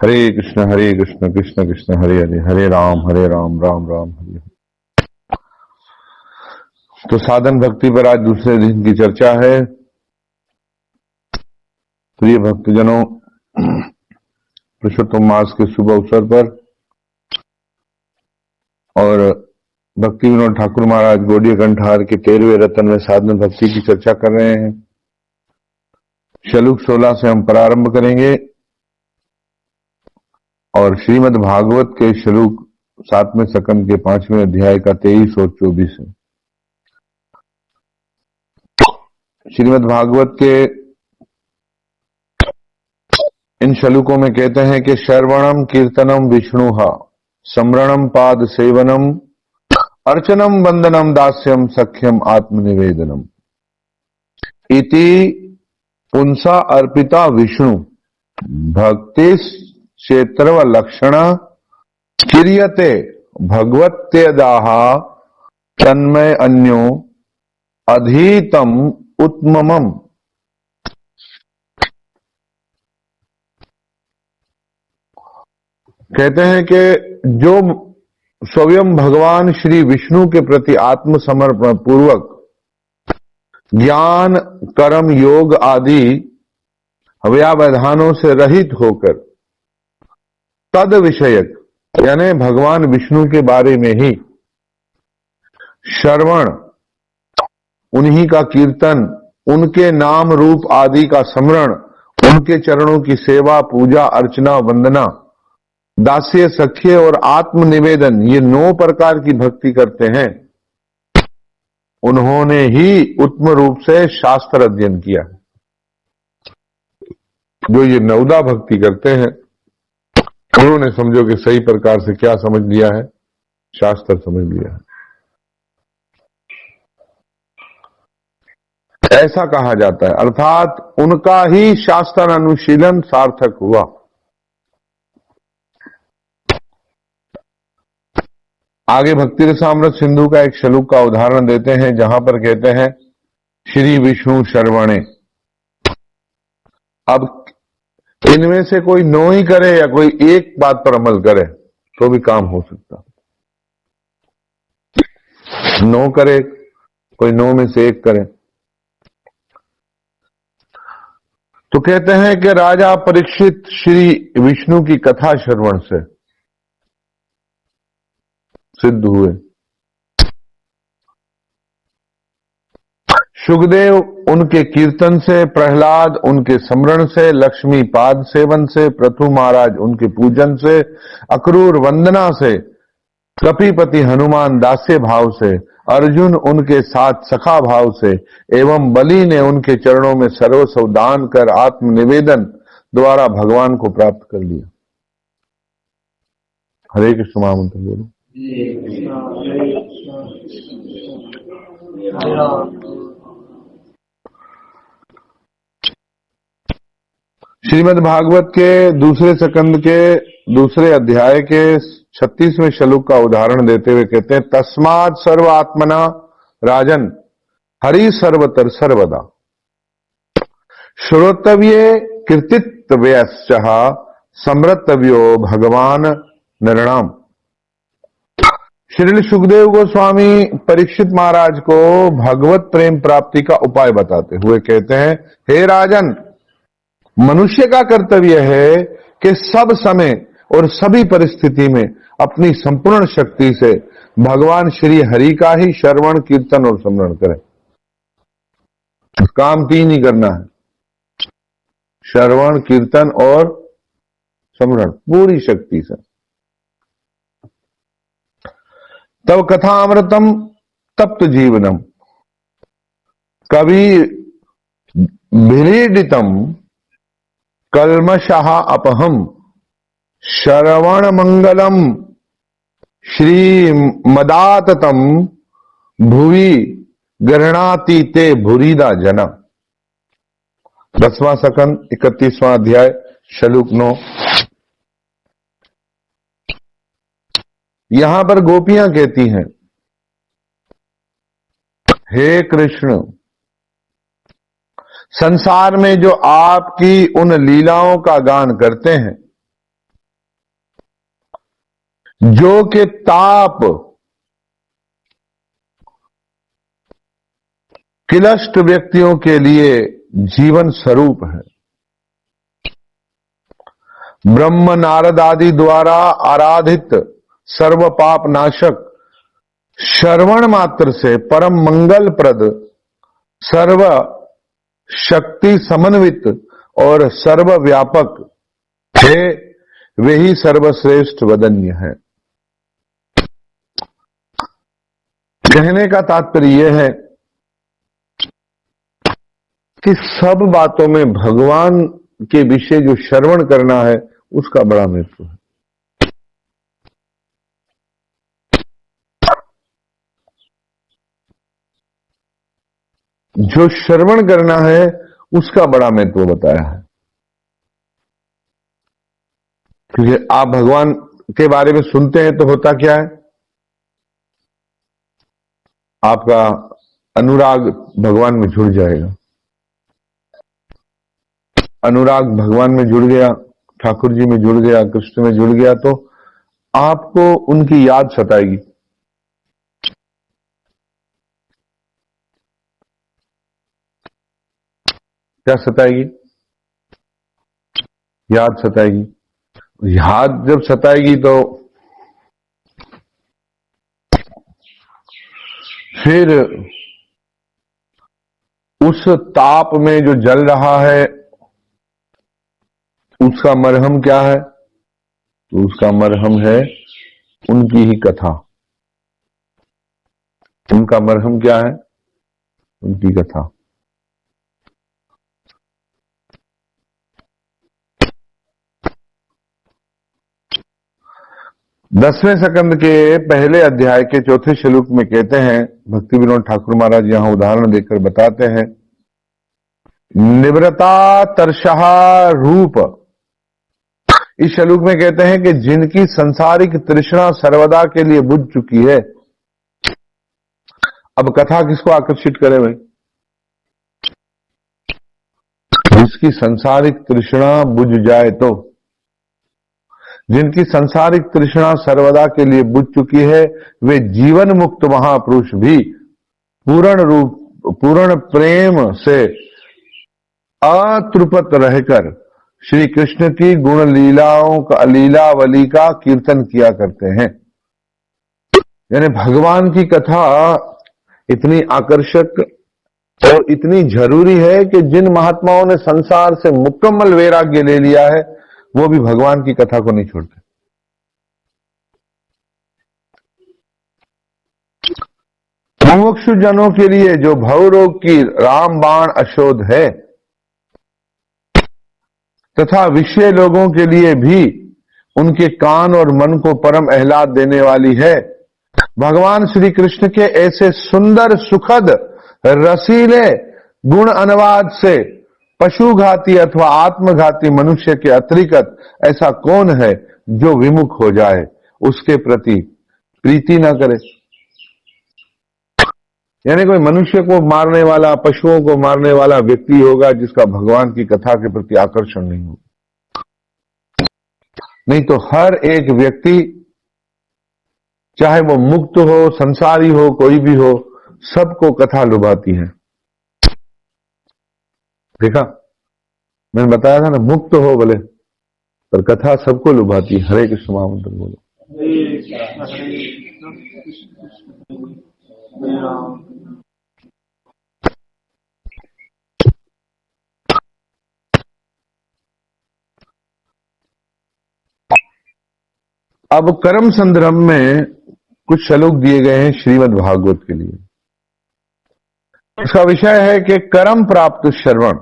हरे कृष्ण कृष्ण कृष्ण हरे हरे, हरे राम राम राम हरे हरे। तो साधन भक्ति पर आज दूसरे दिन की चर्चा है। प्रिय भक्तजनों, पुरुषोत्तम मास के शुभ अवसर पर और भक्ति विनोद ठाकुर महाराज गौड़ीय कंठार के 13वें रत्न में साधन भक्ति की चर्चा कर रहे हैं। श्लोक 16 से हम प्रारंभ करेंगे और श्रीमद् भागवत के श्लोक 7वें सकंद के 5वें अध्याय का 23 और 24 है। श्रीमद् भागवत के इन श्लोकों में कहते हैं कि श्रवणम कीर्तनम विष्णुहा स्मरणम पाद सेवनम अर्चनम वंदनम दास्यम सख्यम आत्मनिवेदनम इति पुंसा अर्पिता विष्णु भक्ति क्षेत्र लक्षण क्रियते भगवत्यदाह तन्मय अन्यो अधीतम उत्तमम। कहते हैं कि जो स्वयं भगवान श्री विष्णु के प्रति आत्मसमर्पण पूर्वक ज्ञान कर्म योग आदि व्यवधानों से रहित होकर तद विषयक यानी भगवान विष्णु के बारे में ही श्रवण, उन्हीं का कीर्तन, उनके नाम रूप आदि का स्मरण, उनके चरणों की सेवा पूजा अर्चना वंदना दास्य सख्य और आत्मनिवेदन, ये 9 प्रकार की भक्ति करते हैं। उन्होंने ही उत्तम रूप से शास्त्र अध्ययन किया है। जो ये 9 भक्ति करते हैं उन्होंने समझो कि सही प्रकार से क्या समझ लिया है, शास्त्र समझ लिया है, ऐसा कहा जाता है। अर्थात उनका ही शास्त्र अनुशीलन सार्थक हुआ। आगे भक्ति रसामृत सिंधु का एक श्लोक का उदाहरण देते हैं, जहां पर कहते हैं श्री विष्णु शरवणे। अब इनमें से कोई 9 ही करे या कोई एक बात पर अमल करे तो भी काम हो सकता। 9 करे, कोई 9 में से एक करे। तो कहते हैं कि राजा परीक्षित श्री विष्णु की कथा श्रवण से सिद्ध हुए। सुखदेव उनके कीर्तन से, प्रहलाद उनके स्मरण से, लक्ष्मी पाद सेवन से, पृथु महाराज उनके पूजन से, अक्रूर वंदना से, कपिपति हनुमान दास्य भाव से, अर्जुन उनके साथ सखा भाव से एवं बलि ने उनके चरणों में सर्वस्व दान कर आत्मनिवेदन द्वारा भगवान को प्राप्त कर लिया। हरे कृष्ण महामंत्र बोलो। श्रीमद् भागवत के दूसरे सकंद के दूसरे अध्याय के 36वें श्लोक का उदाहरण देते हुए कहते हैं, तस्मात् सर्व आत्मना राजन हरि सर्वतर सर्वदा श्रोतव्ये कीर्तितव्यश्च समृतव्यो भगवान नृणाम। श्री सुखदेव गोस्वामी परीक्षित महाराज को भगवत प्रेम प्राप्ति का उपाय बताते हुए कहते हैं, हे राजन, मनुष्य का कर्तव्य है कि सब समय और सभी परिस्थिति में अपनी संपूर्ण शक्ति से भगवान श्री हरि का ही श्रवण कीर्तन और स्मरण करे। काम 3 ही करना है, श्रवण कीर्तन और स्मरण पूरी शक्ति से। तब कथा अमृतम तप्त जीवनम कवि विरीडितम कल्मषः अपहम श्रवण मंगलम श्री मदाततम भुवि गृह्णाति ते भूरिदा जना। 10वां सकंद 31वां अध्याय श्लोक 9। यहां पर गोपियां कहती हैं, हे कृष्ण, संसार में जो आपकी उन लीलाओं का गान करते हैं जो कि ताप किलष्ट व्यक्तियों के लिए जीवन स्वरूप है। ब्रह्म नारद आदि द्वारा आराधित सर्व पाप नाशक श्रवण मात्र से परम मंगल प्रद सर्व शक्ति समन्वित और सर्वव्यापक है, वे ही सर्वश्रेष्ठ वदन्य है। कहने का तात्पर्य यह है कि सब बातों में भगवान के विषय जो श्रवण करना है उसका बड़ा महत्व है। जो श्रवण करना है उसका बड़ा महत्व बताया है। क्योंकि आप भगवान के बारे में सुनते हैं तो होता क्या है, आपका अनुराग भगवान में जुड़ जाएगा। अनुराग भगवान में जुड़ गया, ठाकुर जी में जुड़ गया, कृष्ण में जुड़ गया, तो आपको उनकी याद सताएगी। क्या सताएगी? याद सताएगी। याद जब सताएगी तो फिर उस ताप में जो जल रहा है उसका मरहम क्या है? तो उसका मरहम है उनकी ही कथा। उनका मरहम क्या है? उनकी कथा। दसवें सकंद के पहले अध्याय के चौथे श्लोक में कहते हैं, भक्ति विनोद ठाकुर महाराज यहां उदाहरण देकर बताते हैं, निवृता तरशहा रूप। इस श्लोक में कहते हैं कि जिनकी संसारिक तृष्णा सर्वदा के लिए बुझ चुकी है। अब कथा किसको आकर्षित करे भाई? जिसकी संसारिक तृष्णा बुझ जाए तो। जिनकी संसारिक तृष्णा सर्वदा के लिए बुझ चुकी है वे जीवन मुक्त महापुरुष भी पूर्ण प्रेम से अतृप्त रहकर श्री कृष्ण की गुण लीलाओं का लीलावली का कीर्तन किया करते हैं। यानी भगवान की कथा इतनी आकर्षक और इतनी जरूरी है कि जिन महात्माओं ने संसार से मुकम्मल वैराग्य ले लिया है वो भी भगवान की कथा को नहीं छोड़ते। मुमुक्षु जनों के लिए जो भवरोग की रामबाण अशोध है तथा विषय लोगों के लिए भी उनके कान और मन को परम आह्लाद देने वाली है, भगवान श्री कृष्ण के ऐसे सुंदर सुखद रसीले गुण अनुवाद से पशुघाती अथवा आत्मघाती मनुष्य के अतिरिक्त ऐसा कौन है जो विमुख हो जाए, उसके प्रति प्रीति न करे। यानी कोई मनुष्य को मारने वाला, पशुओं को मारने वाला व्यक्ति होगा जिसका भगवान की कथा के प्रति आकर्षण नहीं होगा। नहीं तो हर एक व्यक्ति, चाहे वो मुक्त हो, संसारी हो, कोई भी हो, सबको कथा लुभाती है। देखा, मैंने बताया था ना, मुक्त हो भले पर कथा सबको लुभाती है। हरे कृष्ण महामंत्र बोलो। अब कर्म संदर्भ में कुछ श्लोक दिए गए हैं श्रीमद् भागवत के लिए। उसका विषय है कि कर्म प्राप्त श्रवण।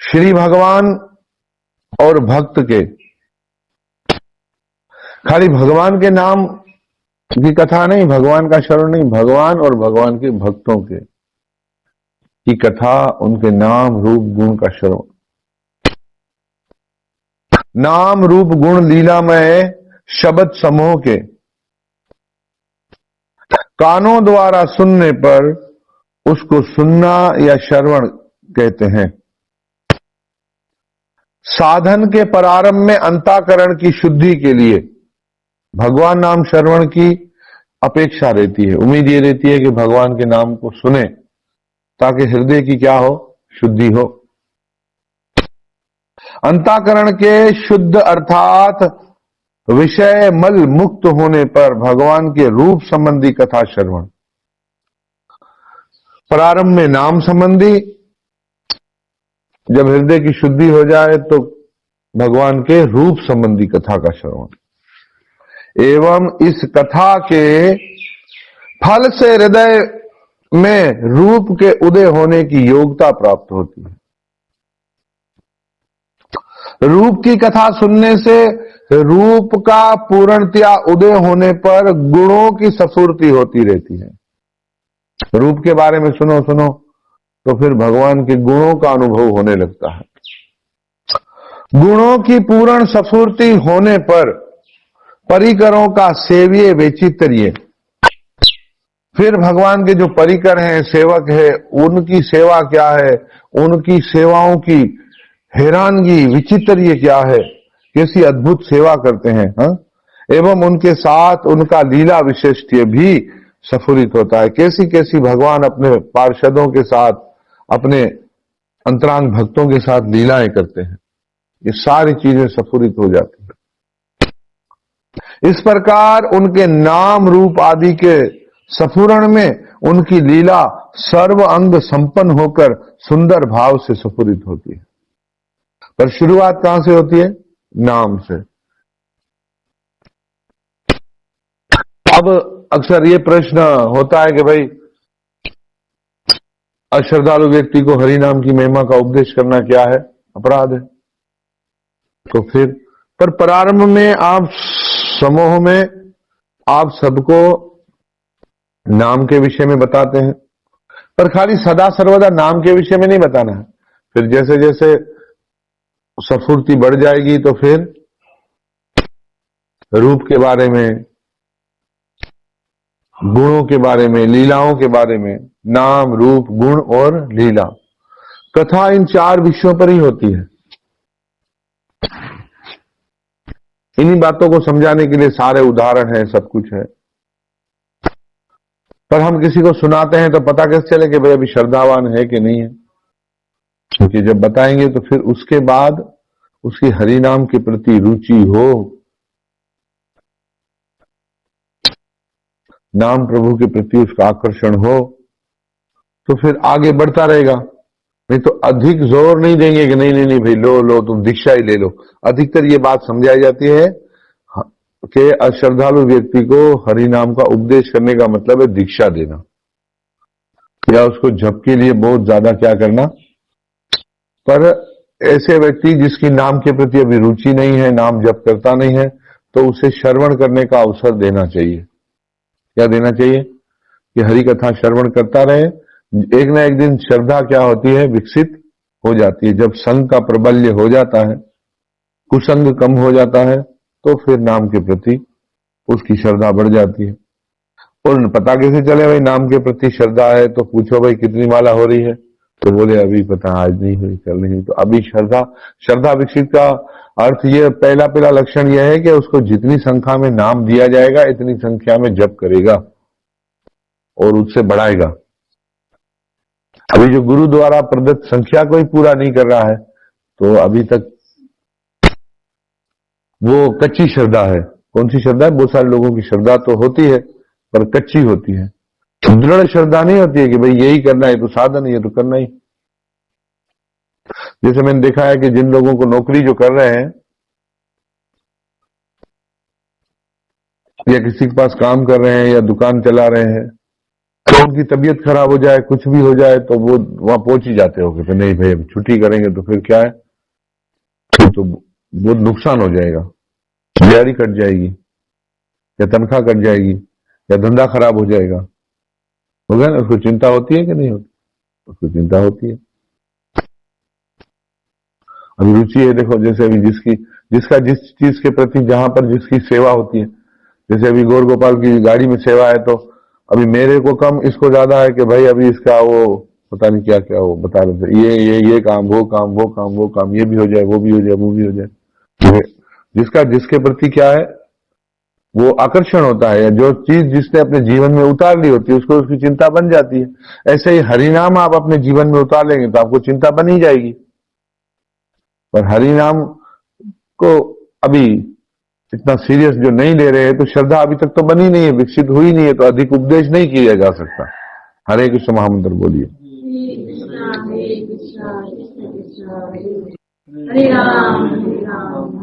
श्री भगवान और भक्त के, खाली भगवान के नाम की कथा नहीं, भगवान का श्रवण नहीं, भगवान और भगवान के भक्तों के की कथा, उनके नाम रूप गुण का श्रवण। नाम रूप गुण लीलामय शब्द समूह के कानों द्वारा सुनने पर उसको सुनना या श्रवण कहते हैं। साधन के प्रारंभ में अंतःकरण की शुद्धि के लिए भगवान नाम श्रवण की अपेक्षा रहती है, उम्मीद ये रहती है कि भगवान के नाम को सुने ताकि हृदय की क्या हो, शुद्धि हो। अंतःकरण के शुद्ध अर्थात विषय मल मुक्त होने पर भगवान के रूप संबंधी कथा श्रवण, प्रारंभ में नाम संबंधी, जब हृदय की शुद्धि हो जाए तो भगवान के रूप संबंधी कथा का श्रवण, एवं इस कथा के फल से हृदय में रूप के उदय होने की योग्यता प्राप्त होती है। रूप की कथा सुनने से रूप का पूर्णतया उदय होने पर गुणों की सफूर्ति होती रहती है। रूप के बारे में सुनो तो फिर भगवान के गुणों का अनुभव होने लगता है। गुणों की पूर्ण सफूर्ति होने पर परिकरों का सेव्य वैचित्र्य, फिर भगवान के जो परिकर हैं, सेवक है, उनकी सेवा क्या है, उनकी सेवाओं की हैरानगी विचित्र क्या है, कैसी अद्भुत सेवा करते हैं, एवं उनके साथ उनका लीला विशिष्ट भी सफुरित होता है। कैसी कैसी भगवान अपने पार्षदों के साथ, अपने अंतरांग भक्तों के साथ लीलाएं करते हैं, ये सारी चीजें सफुरित हो जाती है। इस प्रकार उनके नाम रूप आदि के सफुरण में उनकी लीला सर्व अंग संपन्न होकर सुंदर भाव से सफुरित होती है। पर शुरुआत कहां से होती है? नाम से। अब अक्सर ये प्रश्न होता है कि भाई अश्रद्धालु व्यक्ति को हरि नाम की महिमा का उपदेश करना क्या है? अपराध है। तो फिर पर प्रारंभ में आप समूह में आप सबको नाम के विषय में बताते हैं, पर खाली सदा सर्वदा नाम के विषय में नहीं बताना है। फिर जैसे जैसे सफुर्ती बढ़ जाएगी तो फिर रूप के बारे में, गुणों के बारे में, लीलाओं के बारे में, नाम रूप गुण और लीला, कथा इन चार विषयों पर ही होती है। इन्हीं बातों को समझाने के लिए सारे उदाहरण हैं, सब कुछ है। पर हम किसी को सुनाते हैं तो पता कैसे चले कि भाई अभी श्रद्धावान है कि नहीं है? क्योंकि जब बताएंगे तो फिर उसके बाद उसकी हरि नाम के प्रति रुचि हो, नाम प्रभु के प्रति उसका आकर्षण हो, तो फिर आगे बढ़ता रहेगा। नहीं तो अधिक जोर नहीं देंगे कि नहीं नहीं नहीं भाई लो तुम दीक्षा ही ले लो। अधिकतर ये बात समझाई जाती है कि अश्रद्धालु व्यक्ति को हरि नाम का उपदेश करने का मतलब है दीक्षा देना, या उसको जप के लिए बहुत ज्यादा क्या करना। पर ऐसे व्यक्ति जिसकी नाम के प्रति अभी रुचि नहीं है, नाम जप करता नहीं है, तो उसे श्रवण करने का अवसर देना चाहिए। क्या देना चाहिए? कि हरि कथा श्रवण करता रहे। एक ना एक दिन श्रद्धा क्या होती है? विकसित हो जाती है। जब संग का प्रबल्य हो जाता है, कुसंग कम हो जाता है, तो फिर नाम के प्रति उसकी श्रद्धा बढ़ जाती है। और पता कैसे चले भाई नाम के प्रति श्रद्धा है? तो पूछो भाई कितनी माला हो रही है? तो बोले अभी पता आज नहीं हुई, कल नहीं हुई। तो अभी श्रद्धा विकसित का अर्थ ये पहला लक्षण यह है कि उसको जितनी संख्या में नाम दिया जाएगा इतनी संख्या में जप करेगा और उससे बढ़ाएगा। अभी जो गुरु द्वारा प्रदत्त संख्या को ही पूरा नहीं कर रहा है तो अभी तक वो कच्ची श्रद्धा है। कौन सी श्रद्धा है? बहुत सारे लोगों की श्रद्धा तो होती है पर कच्ची होती है, दृढ़ श्रद्धा नहीं होती है कि भाई यही करना है, तो साधन है, तो करना ही। जैसे मैंने देखा है कि जिन लोगों को नौकरी जो कर रहे हैं या किसी के पास काम कर रहे हैं या दुकान चला रहे हैं, तो उनकी तबीयत खराब हो जाए, कुछ भी हो जाए, तो वो वहां पहुंच ही जाते हो कि नहीं भाई अब छुट्टी करेंगे तो फिर क्या है, तो बहुत नुकसान हो जाएगा, दिहाड़ी कट जाएगी या तनख्वाह कट जाएगी या धंधा खराब हो जाएगा। हो गया ना? उसको चिंता होती है कि नहीं होती? उसको चिंता होती है। अभी रुचि है, देखो जैसे अभी जिसका जिस चीज के प्रति जहां पर जिसकी सेवा होती है, जैसे अभी गौर गोपाल की गाड़ी में सेवा है, तो अभी मेरे को कम इसको ज्यादा है कि भाई अभी इसका वो पता नहीं क्या क्या वो बता रहे थे, ये काम, वो काम, वो काम, वो काम, ये भी हो जाए, वो भी हो जाए, वो भी हो जाए। जिसका जिसके प्रति क्या है वो आकर्षण होता है, या जो चीज जिसने अपने जीवन में उतार ली होती है उसको उसकी चिंता बन जाती है। ऐसे ही हरिनाम आप अपने जीवन में उतार लेंगे तो आपको चिंता बन ही जाएगी। पर हरिनाम को अभी इतना सीरियस जो नहीं ले रहे हैं, तो श्रद्धा अभी तक तो बनी नहीं है, विकसित हुई नहीं है, तो अधिक उपदेश नहीं किया जा सकता। हरे कृष्ण महामंत्र बोलिए। हरे राम हरे राम।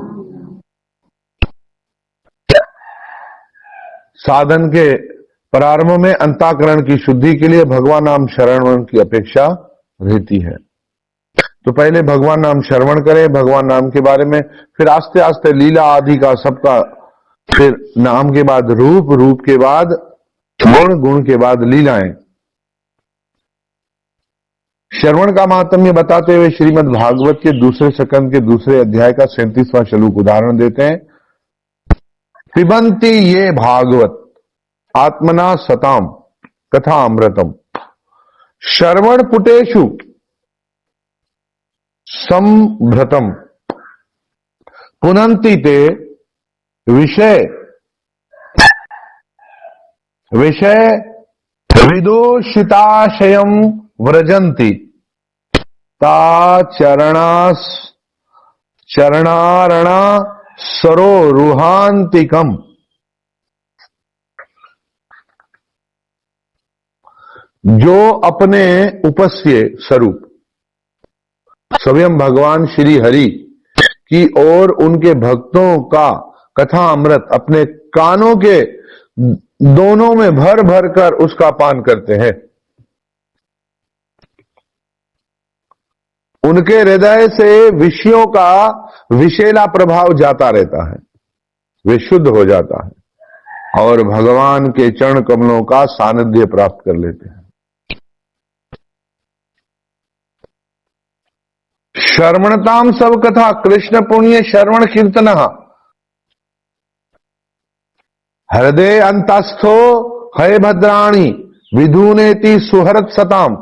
साधन के प्रारंभ में अंतःकरण की शुद्धि के लिए भगवान नाम श्रवण की अपेक्षा रहती है। तो पहले भगवान नाम श्रवण करें, भगवान नाम के बारे में, फिर आस्ते आस्ते लीला आदि का सबका, फिर नाम के बाद रूप, रूप के बाद गुण, गुण के बाद लीलाएं। श्रवण का महात्म्य बताते हुए श्रीमद् भागवत के दूसरे स्कंद के दूसरे अध्याय का 37वां श्लोक उदाहरण देते हैं। पिबन्ति ये भागवत आत्मना सताम कथा अमृतम श्रवण पुटेषु संभ्रतम पुनन्ति ते विषय विदोषिताशयम व्रजन्ति ता चरणारणा सरोरुहान्तिकम। जो अपने उपस्य स्वरूप स्वयं भगवान श्री हरि की ओर उनके भक्तों का कथा अमृत अपने कानों के दोनों में भर भर कर उसका पान करते हैं, उनके हृदय से विषयों का विषैला प्रभाव जाता रहता है, वे शुद्ध हो जाता है और भगवान के चरण कमलों का सानिध्य प्राप्त कर लेते हैं। श्रवणताम सब कथा कृष्ण पुण्य श्रवण कीर्तन हृदय अंतस्थो हय भद्राणी विधुनेति सुहृत सताम।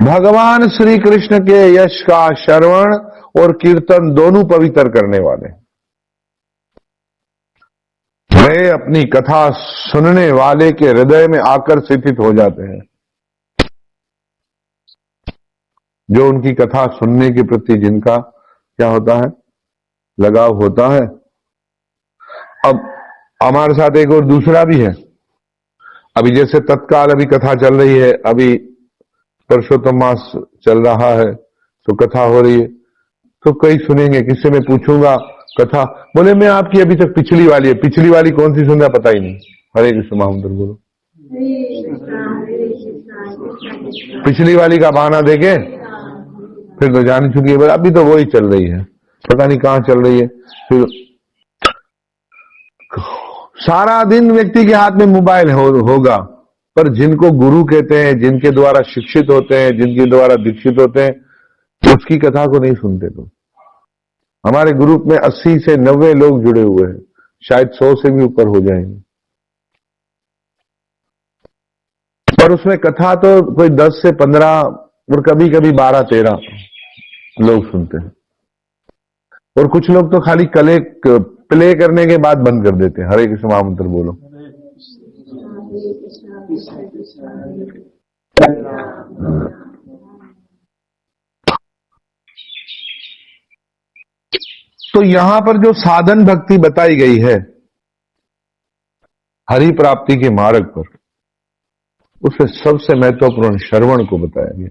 भगवान श्री कृष्ण के यश का श्रवण और कीर्तन दोनों पवित्र करने वाले, वे अपनी कथा सुनने वाले के हृदय में आकर्षित हो जाते हैं। जो उनकी कथा सुनने के प्रति जिनका क्या होता है, लगाव होता है। अब हमारे साथ एक और दूसरा भी है। अभी जैसे तत्काल अभी कथा चल रही है, अभी पुरुषोत्तम मास चल रहा है तो कथा हो रही है, तो कई सुनेंगे, किससे मैं पूछूंगा कथा, बोले मैं आपकी अभी तक पिछली वाली है, पिछली वाली कौन सी सुना पता ही नहीं। हरे कृष्ण महामंत्र बोलो। पिछली वाली का बहाना देके फिर तो जान चुकी है, अभी तो वही चल रही है, पता नहीं कहां चल रही है। फिर सारा दिन व्यक्ति के हाथ में मोबाइल होगा, पर जिनको गुरु कहते हैं, जिनके द्वारा शिक्षित होते हैं, जिनके द्वारा दीक्षित होते हैं, उसकी कथा को नहीं सुनते। तो हमारे ग्रुप में 80 से 90 लोग जुड़े हुए हैं, शायद 100 से भी ऊपर हो जाएंगे, पर उसमें कथा तो कोई 10 से 15 और कभी कभी 12-13 लोग सुनते हैं। और कुछ लोग तो खाली प्ले करने के बाद बंद कर देते हैं। हरे कृष्ण महामंत्र बोलो। तो यहां पर जो साधन भक्ति बताई गई है हरि प्राप्ति के मार्ग पर, उसमें सबसे महत्वपूर्ण श्रवण को बताया गया।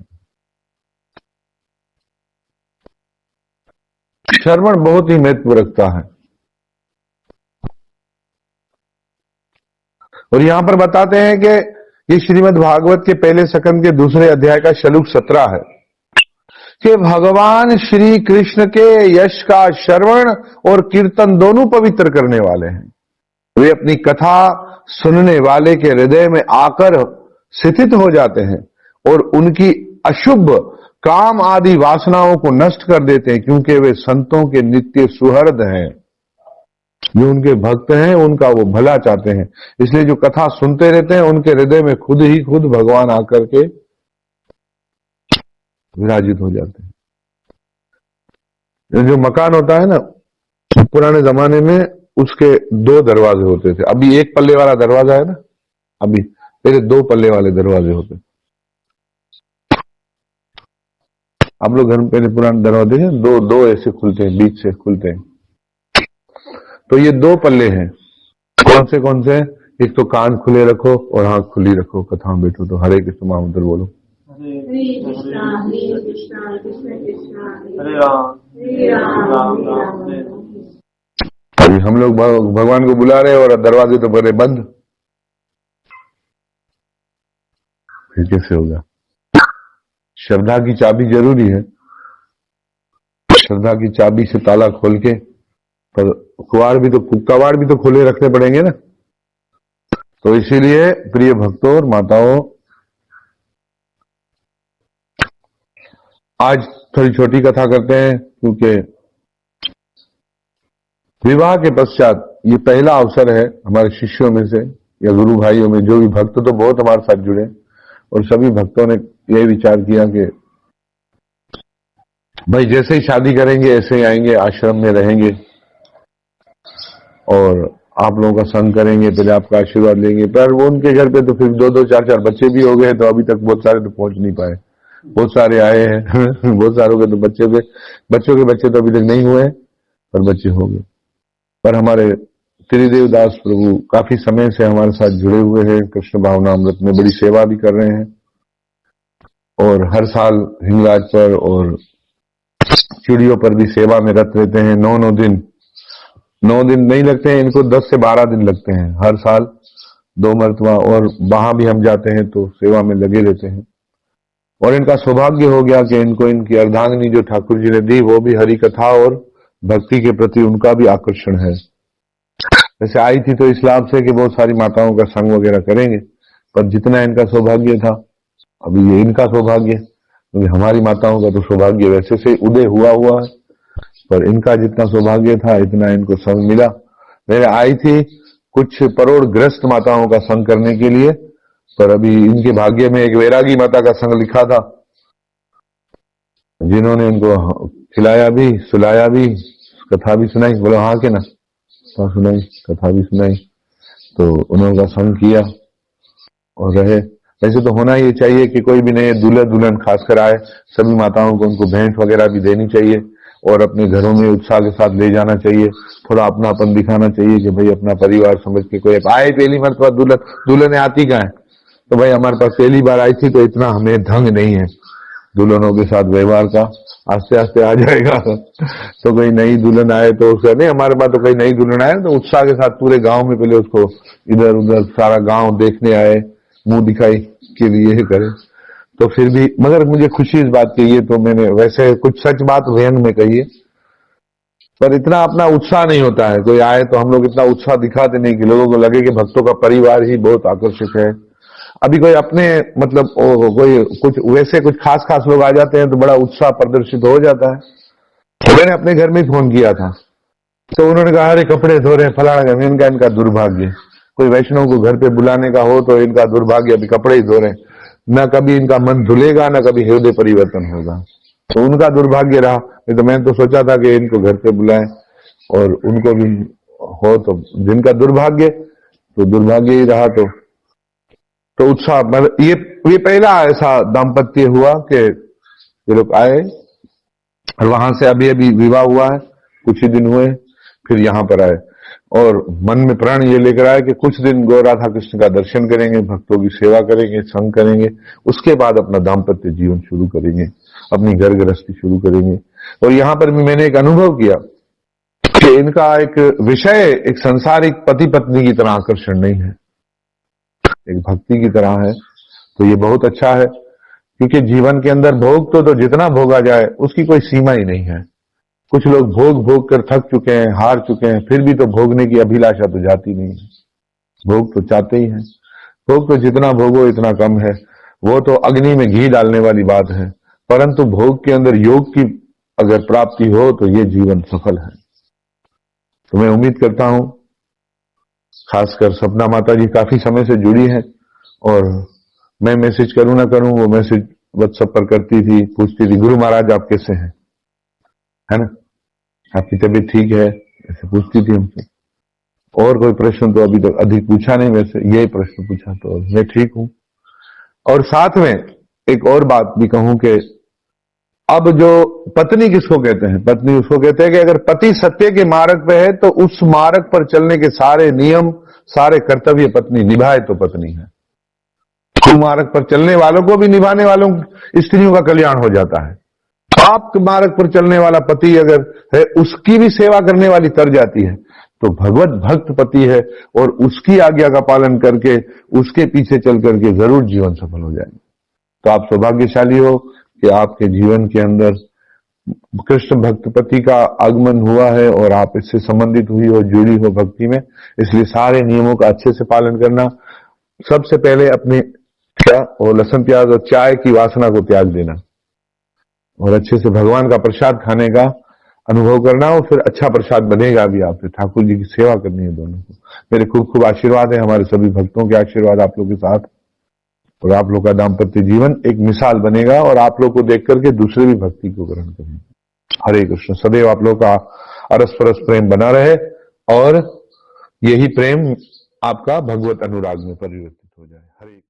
श्रवण बहुत ही महत्व रखता है। और यहां पर बताते हैं कि ये श्रीमद् भागवत के पहले स्कंद के दूसरे अध्याय का श्लोक 17 है कि भगवान श्री कृष्ण के यश का श्रवण और कीर्तन दोनों पवित्र करने वाले हैं। वे अपनी कथा सुनने वाले के हृदय में आकर स्थित हो जाते हैं और उनकी अशुभ काम आदि वासनाओं को नष्ट कर देते हैं, क्योंकि वे संतों के नित्य सुहृद हैं। जो उनके भक्त हैं उनका वो भला चाहते हैं, इसलिए जो कथा सुनते रहते हैं उनके हृदय में खुद ही खुद भगवान आकर के विराजित हो जाते हैं। जो मकान होता है ना, पुराने जमाने में उसके 2 दरवाजे होते थे। अभी 1 पल्ले वाला दरवाजा है ना, अभी पहले 2 पल्ले वाले दरवाजे होते। आप लोग घर में पहले पुराने दरवाजे हैं, दो ऐसे खुलते हैं, बीच से खुलते हैं। तो ये 2 पल्ले हैं। कौन से? एक तो कान खुले रखो और आंख खुली रखो, कथा में बैठो तो हरे कृष्ण महामंत्र बोलो। हरे कृष्णा कृष्ण कृष्ण हरे राम हरे राम राम अभी हम लोग भगवान को बुला रहे हैं और दरवाजे तो बड़े बंद, फिर कैसे होगा? श्रद्धा की चाबी जरूरी है। श्रद्धा की चाबी से ताला खोल के, पर कवाड़ भी तो खोले रखने पड़ेंगे ना। तो इसीलिए प्रिय भक्तों और माताओं, आज थोड़ी छोटी कथा करते हैं, क्योंकि विवाह के पश्चात ये पहला अवसर है हमारे शिष्यों में से या गुरु भाइयों में, जो भी भक्त तो बहुत हमारे साथ जुड़े, और सभी भक्तों ने यही विचार किया कि भाई जैसे ही शादी करेंगे ऐसे ही आएंगे, आश्रम में रहेंगे और आप लोगों का संग करेंगे, पहले आपका आशीर्वाद लेंगे। पर वो उनके घर पे तो फिर 2-2, 4-4 बच्चे भी हो गए, तो अभी तक बहुत सारे तो पहुंच नहीं पाए। बहुत सारे आए हैं बहुत सारों के तो बच्चों के बच्चे तो अभी तक नहीं हुए, पर बच्चे हो गए। पर हमारे त्रिदेव दास प्रभु काफी समय से हमारे साथ जुड़े हुए हैं, कृष्ण भावना अमृत में बड़ी सेवा भी कर रहे हैं, और हर साल हिंगराज पर और चिड़ियों पर भी सेवा में रत रहते हैं। 9 दिन 9 दिन नहीं लगते हैं इनको, 10 से 12 दिन लगते हैं हर साल, 2 मरतबा, और वहां भी हम जाते हैं तो सेवा में लगे रहते हैं। और इनका सौभाग्य हो गया कि इनको इनकी अर्धांगिनी जो ठाकुर जी ने दी, वो भी हरि कथा और भक्ति के प्रति उनका भी आकर्षण है। वैसे आई थी तो इस लाभ से कि बहुत सारी माताओं का संग वगैरह करेंगे, पर जितना इनका सौभाग्य था, अभी ये इनका सौभाग्य, क्योंकि हमारी माताओं का तो सौभाग्य वैसे से उदय हुआ है, पर इनका जितना सौभाग्य था इतना इनको संग मिला। मैंने आई थी कुछ परोड़ग्रस्त माताओं का संग करने के लिए, पर अभी इनके भाग्य में एक वैरागी माता का संग लिखा था, जिन्होंने इनको खिलाया भी, सुलाया भी, कथा भी सुनाई। बोलो हाँ के ना, सुनाई, कथा भी सुनाई, तो उन्होंने संग किया और रहे। ऐसे तो होना ही चाहिए कि कोई भी नए दूल्हा दुल्हन खासकर आए, सभी माताओं को उनको भेंट वगैरह भी देनी चाहिए और अपने घरों में उत्साह के साथ ले जाना चाहिए। थोड़ा अपनापन दिखाना चाहिए कि भाई अपना परिवार समझ के कोई आए। पहली मरतबा दुल्हन आती कहाँ है, तो भाई हमारे पास पहली बार आई थी तो इतना हमें ढंग नहीं है दुल्हनों के साथ व्यवहार का, आस्ते आस्ते आ जाएगा। तो कोई नई दुल्हन आए तो उसका नहीं, हमारे पास तो कोई नई दुल्हन आए तो उत्साह के साथ पूरे गांव में पहले उसको इधर उधर सारा गांव देखने आए, मुंह दिखाई के लिए करे, तो फिर भी। मगर मुझे खुशी इस बात की, ये तो मैंने वैसे कुछ सच बात व्यंग में कही है, पर इतना अपना उत्साह नहीं होता है। कोई आए तो हम लोग इतना उत्साह दिखाते नहीं कि लोगों को लगे कि भक्तों का परिवार ही बहुत आकर्षक है। अभी कोई अपने मतलब कोई कुछ खास लोग आ जाते हैं तो बड़ा उत्साह प्रदर्शित हो जाता है। तो मैंने अपने घर में फोन किया था, तो उन्होंने कहा अरे कपड़े धो रहे फलाना, इनका दुर्भाग्य। कोई वैष्णव को घर पे बुलाने का हो तो इनका दुर्भाग्य, अभी कपड़े ही धो रहे, न कभी इनका मन धुलेगा न कभी हृदय परिवर्तन होगा, तो उनका दुर्भाग्य रहा। नहीं तो मैंने तो सोचा था कि इनको घर पे बुलाएं और उनको भी हो, तो जिनका दुर्भाग्य तो दुर्भाग्य ही रहा। तो उत्साह, मतलब ये पहला ऐसा दाम्पत्य हुआ कि ये लोग आए और वहां से अभी विवाह हुआ है, कुछ ही दिन हुए, फिर यहाँ पर आए और मन में प्रण ये लेकर आए कि कुछ दिन गौ राधा कृष्ण का दर्शन करेंगे, भक्तों की सेवा करेंगे, संग करेंगे, उसके बाद अपना दाम्पत्य जीवन शुरू करेंगे, अपनी घर गृहस्थी शुरू करेंगे। और यहाँ पर भी मैंने एक अनुभव किया कि इनका एक विषय एक संसारिक पति पत्नी की तरह आकर्षण नहीं है, एक भक्ति की तरह है। तो ये बहुत अच्छा है, क्योंकि जीवन के अंदर भोग तो जितना भोगा जाए उसकी कोई सीमा ही नहीं है। कुछ लोग भोग कर थक चुके हैं, हार चुके हैं, फिर भी तो भोगने की अभिलाषा तो जाती नहीं है। भोग तो चाहते ही हैं, भोग तो जितना भोगो इतना कम है, वो तो अग्नि में घी डालने वाली बात है। परंतु भोग के अंदर योग की अगर प्राप्ति हो तो ये जीवन सफल है। तो मैं उम्मीद करता हूं, खासकर सपना माता जी काफी समय से जुड़ी हैं और मैं मैसेज करूं ना करूं, वो मैसेज व्हाट्सएप पर करती थी, पूछती थी गुरु महाराज आप कैसे हैं, है ना, आपकी तबीयत ठीक है, ऐसे पूछती थी हमसे। और कोई प्रश्न तो अभी तक अधिक पूछा नहीं, वैसे यही प्रश्न पूछा तो मैं ठीक हूं। और साथ में एक और बात भी कहूं कि अब जो पत्नी किसको कहते हैं, पत्नी उसको कहते हैं कि अगर पति सत्य के मार्ग पे है तो उस मार्ग पर चलने के सारे नियम, सारे कर्तव्य पत्नी निभाए तो पत्नी है। कुमार्ग पर चलने वालों को भी निभाने वालों स्त्रियों का कल्याण हो जाता है। पाप मार्ग पर चलने वाला पति अगर है, उसकी भी सेवा करने वाली तर जाती है। तो भगवत भक्त पति है और उसकी आज्ञा का पालन करके उसके पीछे चल करके जरूर जीवन सफल हो जाएगा। तो आप सौभाग्यशाली हो कि आपके जीवन के अंदर कृष्ण भक्त पति का आगमन हुआ है और आप इससे संबंधित हुई हो, जुड़ी हो भक्ति में। इसलिए सारे नियमों का अच्छे से पालन करना, सबसे पहले अपने क्या और लहसुन प्याज और चाय की वासना को त्याग देना और अच्छे से भगवान का प्रसाद खाने का अनुभव करना, और फिर अच्छा प्रसाद बनेगा भी आपसे। ठाकुर जी की सेवा करनी है दोनों को। मेरे खूब खूब आशीर्वाद है, हमारे सभी भक्तों के आशीर्वाद आप लोग के साथ, और आप लोग का दाम्पत्य जीवन एक मिसाल बनेगा और आप लोग को देख करके दूसरे भी भक्ति को ग्रहण करेंगे। हरे कृष्ण। सदैव आप लोग का अरस परस प्रेम बना रहे और यही प्रेम आपका भगवत अनुराग में परिवर्तित हो जाए। हरे